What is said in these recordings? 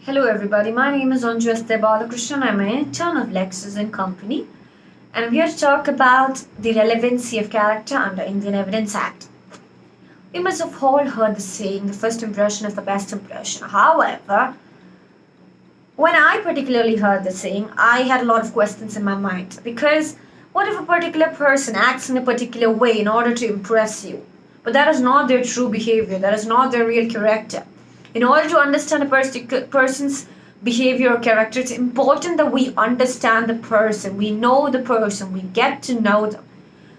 Hello everybody, my name is Anju Esther Balakrishnan. I'm an intern of LEXIS and Company, and I'm here to talk about the relevancy of character under Indian Evidence Act. We must have all heard the saying, the first impression is the best impression. However, when I particularly heard the saying, I had a lot of questions in my mind, because what if a particular person acts in a particular way in order to impress you, but that is not their true behavior, that is not their real character? In order to understand a person's behavior or character, it's important that we understand the person, we know the person, we get to know them.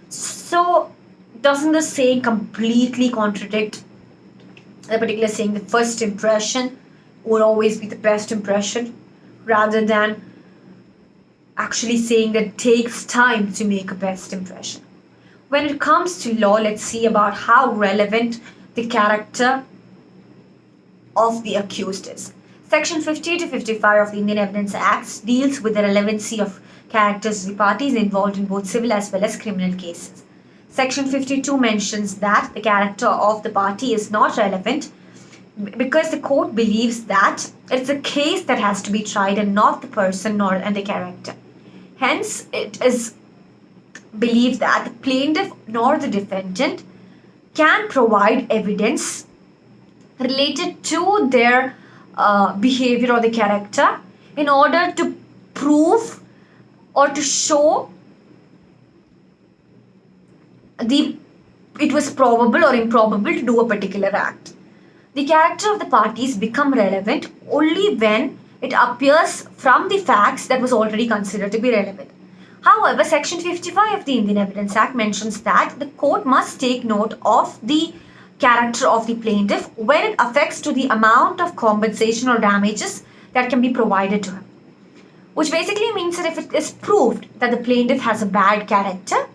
So, doesn't the saying completely contradict the particular saying, the first impression would always be the best impression, rather than actually saying that it takes time to make a best impression? When it comes to law, let's see about how relevant the character of the accused is. Section 50 to 55 of the Indian Evidence Act deals with the relevancy of characters of the parties involved in both civil as well as criminal cases. Section 52 mentions that the character of the party is not relevant because the court believes that it's a case that has to be tried and not the person nor and the character. Hence, it is believed that the plaintiff nor the defendant can provide evidence related to their behavior or the character in order to prove or to show it was probable or improbable to do a particular act. The character of the parties become relevant only when it appears from the facts that was already considered to be relevant. However, Section 55 of the Indian Evidence Act mentions that the court must take note of the character of the plaintiff when it affects to the amount of compensation or damages that can be provided to him. Which basically means that if it is proved that the plaintiff has a bad character,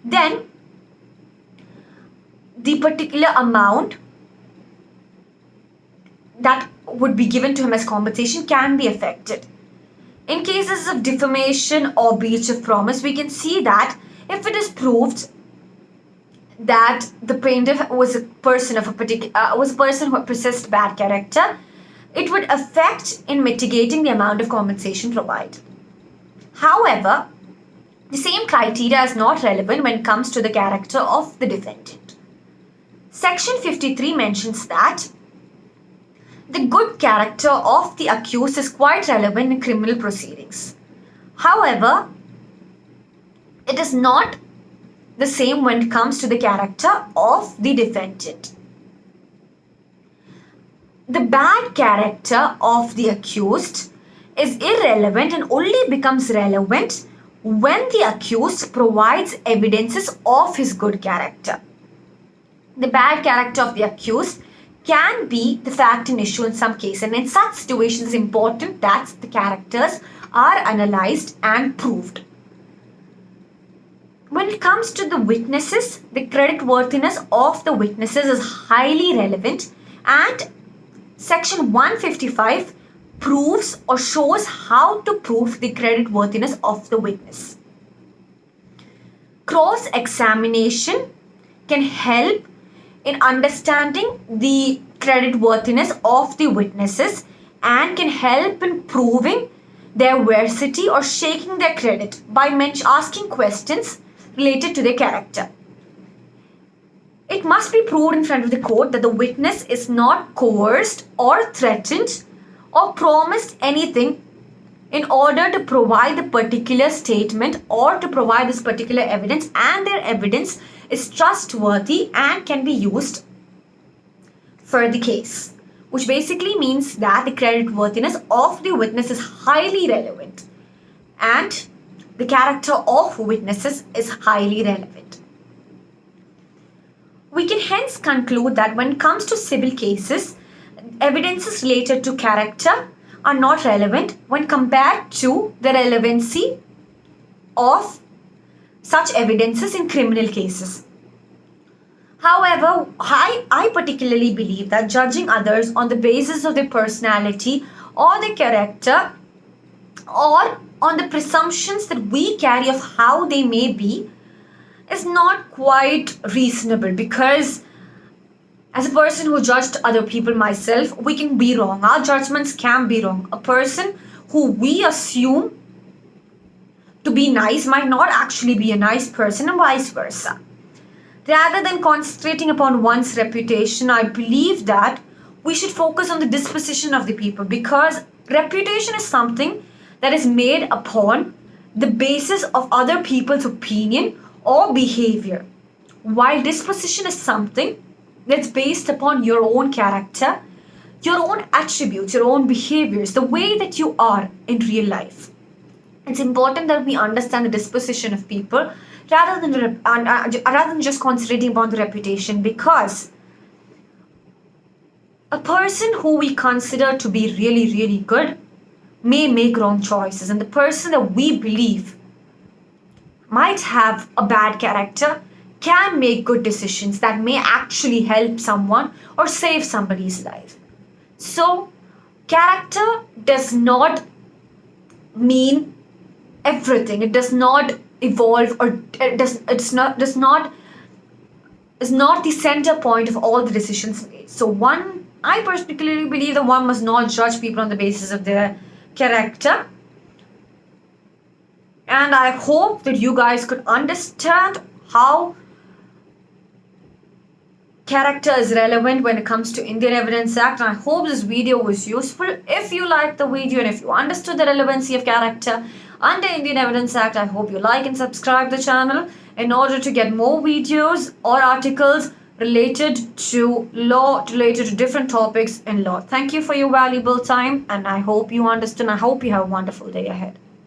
then the particular amount that would be given to him as compensation can be affected. In cases of defamation or breach of promise, we can see that if it is proved that the plaintiff was a person who possessed bad character, it would affect in mitigating the amount of compensation provided. However, the same criteria is not relevant when it comes to the character of the defendant. Section 53 mentions that the good character of the accused is quite relevant in criminal proceedings. However, it is not the same when it comes to the character of the defendant. The bad character of the accused is irrelevant and only becomes relevant when the accused provides evidences of his good character. The bad character of the accused can be the fact and issue in some cases, and in such situations it's important that the characters are analyzed and proved. When it comes to the witnesses, the creditworthiness of the witnesses is highly relevant, and Section 155 proves or shows how to prove the creditworthiness of the witness. Cross-examination can help in understanding the creditworthiness of the witnesses and can help in proving their veracity or shaking their credit by asking questions related to their character. It must be proved in front of the court that the witness is not coerced or threatened or promised anything in order to provide the particular statement or to provide this particular evidence, and their evidence is trustworthy and can be used for the case, which basically means that the creditworthiness of the witness is highly relevant and the character of witnesses is highly relevant. We can hence conclude that when it comes to civil cases, evidences related to character are not relevant when compared to the relevancy of such evidences in criminal cases. However, I particularly believe that judging others on the basis of their personality or their character or on the presumptions that we carry of how they may be is not quite reasonable, because As a person who judged other people myself, we can be wrong. Our judgments can be wrong. A person who we assume to be nice might not actually be a nice person, and vice versa. Rather than concentrating upon one's reputation, I believe that we should focus on the disposition of the people, because reputation is something that is made upon the basis of other people's opinion or behavior, while disposition is something that's based upon your own character, your own attributes, your own behaviors, the way that you are in real life. It's important that we understand the disposition of people rather than just concentrating upon the reputation, because a person who we consider to be really, really good may make wrong choices, and the person that we believe might have a bad character can make good decisions that may actually help someone or save somebody's life. So, character does not mean everything. It does not evolve, or it's not is not the center point of all the decisions made. So I particularly believe that one must not judge people on the basis of their character. And I hope that you guys could understand how character is relevant when it comes to Indian Evidence Act, and I hope this video was useful. If you liked the video and if you understood the relevancy of character under Indian Evidence Act, I hope you like and subscribe the channel in order to get more videos or articles related to law, related to different topics in law. Thank you for your valuable time, and I hope you understand. I hope you have a wonderful day ahead.